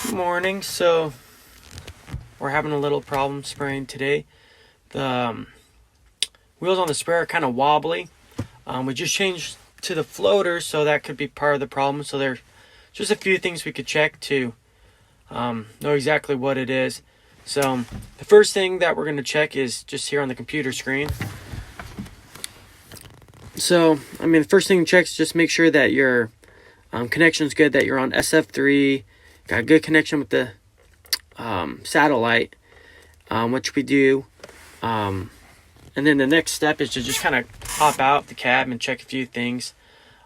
Good morning. So we're having a little problem spraying today. The wheels on the sprayer are kind of wobbly. We just changed to the floater, so that could be part of the problem. So there's just a few things we could check to know exactly what it is. So the first thing that we're going to check is just here on the computer screen. So the first thing to check is just make sure that your connection is good, that you're on SF3, got a good connection with the satellite, which we do. And then the next step is to just kind of hop out the cab and check a few things.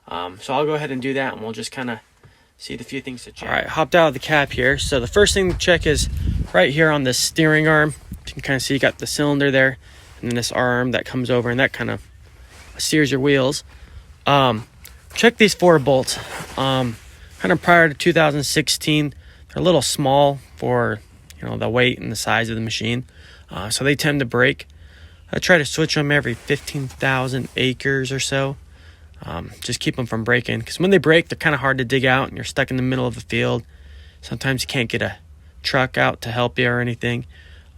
So I'll go ahead and do that, and we'll just kind of see the few things to check. All right, hopped out of the cab here. So the first thing to check is right here on the steering arm. You can kind of see you got the cylinder there, and then this arm that comes over, and that kind of steers your wheels. Check these 4 bolts. Kind of prior to 2016, they're a little small for the weight and the size of the machine, so they tend to break. I try to switch them every 15,000 acres or so. Just keep them from breaking, because when they break, they're kind of hard to dig out, and you're stuck in the middle of the field. Sometimes you can't get a truck out to help you or anything.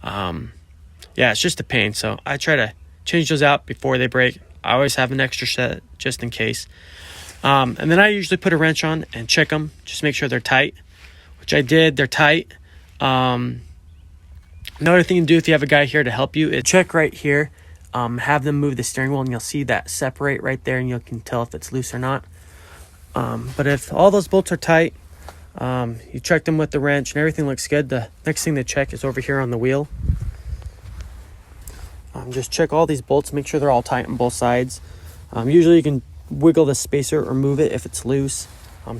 Yeah, it's just a pain. So I try to change those out before they break. I always have an extra set just in case. And then I usually put a wrench on and check them, just make sure they're tight, which I did. They're tight. Another thing to do if you have a guy here to help you is check right here. Have them move the steering wheel, and you'll see that separate right there, and you can tell if it's loose or not. But if all those bolts are tight, you check them with the wrench and everything looks good, the next thing to check is over here on the wheel. Just check all these bolts, make sure they're all tight on both sides. Usually you can wiggle the spacer or move it if it's loose.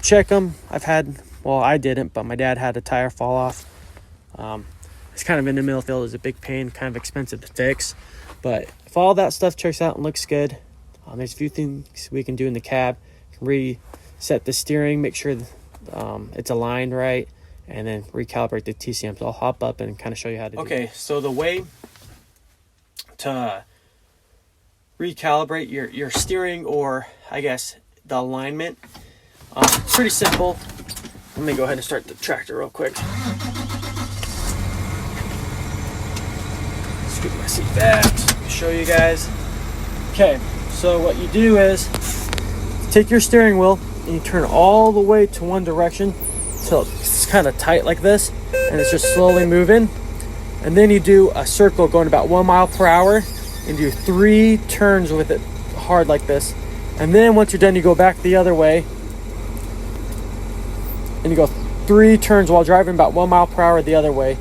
Check them. I didn't, but my dad had a tire fall off. It's kind of in the middle field, is a big pain, kind of expensive to fix. But if all that stuff checks out and looks good, there's a few things we can do in the cab. You can reset the steering, make sure it's aligned right, and then recalibrate the TCM. So I'll hop up and kind of show you how to do it. Okay, so the way to recalibrate your steering, or I guess the alignment, it's pretty simple. Let me go ahead and start the tractor real quick. Scoot my seat back, show you guys. Okay, so what you do is take your steering wheel and you turn all the way to one direction till it's kind of tight like this, and it's just slowly moving. And then you do a circle going about 1 mile per hour and do 3 turns with it hard like this. And then once you're done, you go back the other way and you go 3 turns while driving about 1 mile per hour the other way.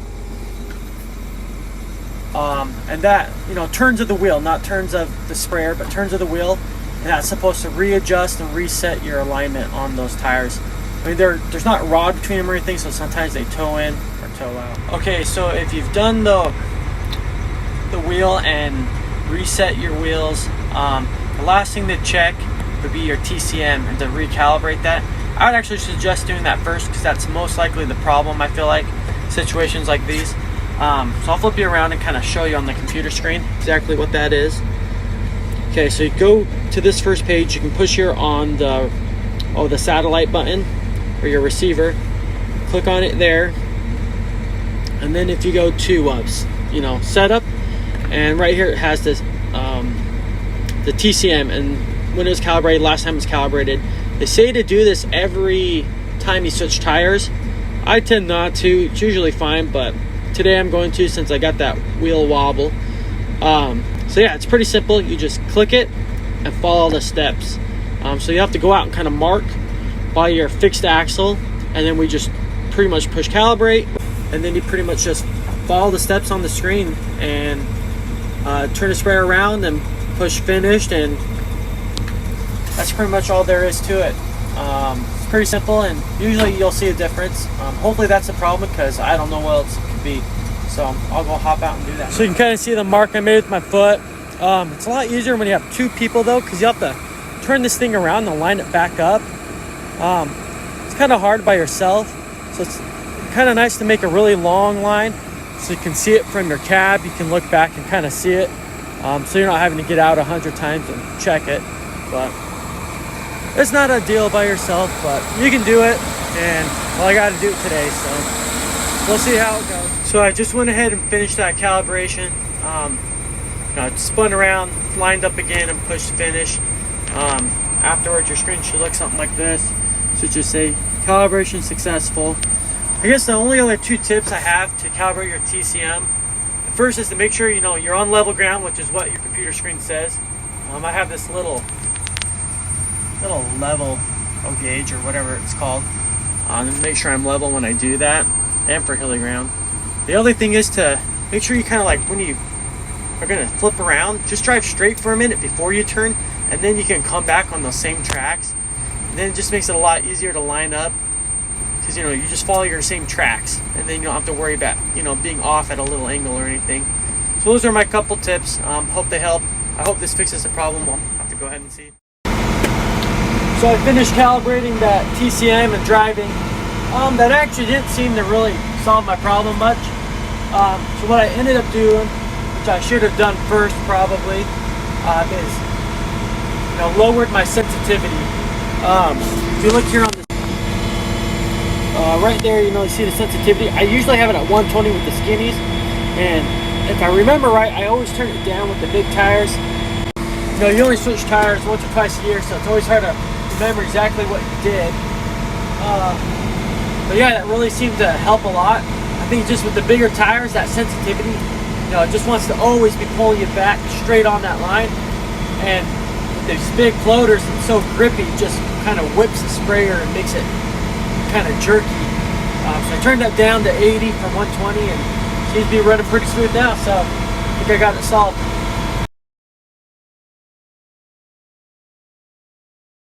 And that, turns of the wheel, not turns of the sprayer, but turns of the wheel. And that's supposed to readjust and reset your alignment on those tires. There's not rod between them or anything, so sometimes they toe in or toe out. Okay, so if you've done the wheel and reset your wheels, the last thing to check would be your TCM and to recalibrate that. I would actually suggest doing that first, because that's most likely the problem, I feel like, situations like these. So I'll flip you around and kind of show you on the computer screen exactly what that is. Okay, so you go to this first page. You can push here on the satellite button or your receiver. Click on it there, and then if you go to setup, and right here it has this the TCM, and when it was calibrated, last time it was calibrated. They say to do this every time you switch tires. I tend not to. It's usually fine, but today I'm going to, since I got that wheel wobble. So yeah, it's pretty simple. You just click it and follow the steps. So you have to go out and kind of mark by your fixed axle, and then we just pretty much push calibrate, and then you pretty much just follow the steps on the screen and turn the sprayer around and push finished, and that's pretty much all there is to it. It's pretty simple, and usually you'll see a difference. Hopefully that's the problem, because I don't know what else it could be. So I'll go hop out and do that. So you can kind of see the mark I made with my foot. It's a lot easier when you have 2 people though, because you have to turn this thing around and line it back up. It's kind of hard by yourself, so it's kind of nice to make a really long line so you can see it from your cab. You can look back and kind of see it, so you're not having to get out 100 times and check it. But it's not a deal by yourself, but you can do it, and well, I got to do it today, so We'll see how it goes. So I just went ahead and finished that calibration. Spun around, lined up again, and pushed finish. Afterwards, your screen should look something like this. Should just say calibration successful. I guess the only other 2 tips I have to calibrate your TCM. First is to make sure you're on level ground, which is what your computer screen says. I have this little level gauge or whatever it's called. And make sure I'm level when I do that, and for hilly ground. The other thing is to make sure you kind of like when you are going to flip around, just drive straight for a minute before you turn, and then you can come back on those same tracks. And then it just makes it a lot easier to line up, because you just follow your same tracks, and then you don't have to worry about being off at a little angle or anything. So those are my couple tips. Hope they help. I hope this fixes the problem. We'll have to go ahead and see. So I finished calibrating that TCM and driving. That actually didn't seem to really solve my problem much. So what I ended up doing, which I should have done first probably, is lowered my sensitivity. If you look here on this, right there, you see the sensitivity. I usually have it at 120 with the skinnies, and if I remember right, I always turn it down with the big tires. You only switch tires once or twice a year, so it's always hard to remember exactly what you did. But yeah, that really seemed to help a lot. I think just with the bigger tires, that sensitivity, it just wants to always be pulling you back straight on that line. And with these big floaters, it's so grippy, it just kind of whips the sprayer and makes it kind of jerky. So I turned that down to 80 from 120, and seems to be running pretty smooth now. So I think I got it solved.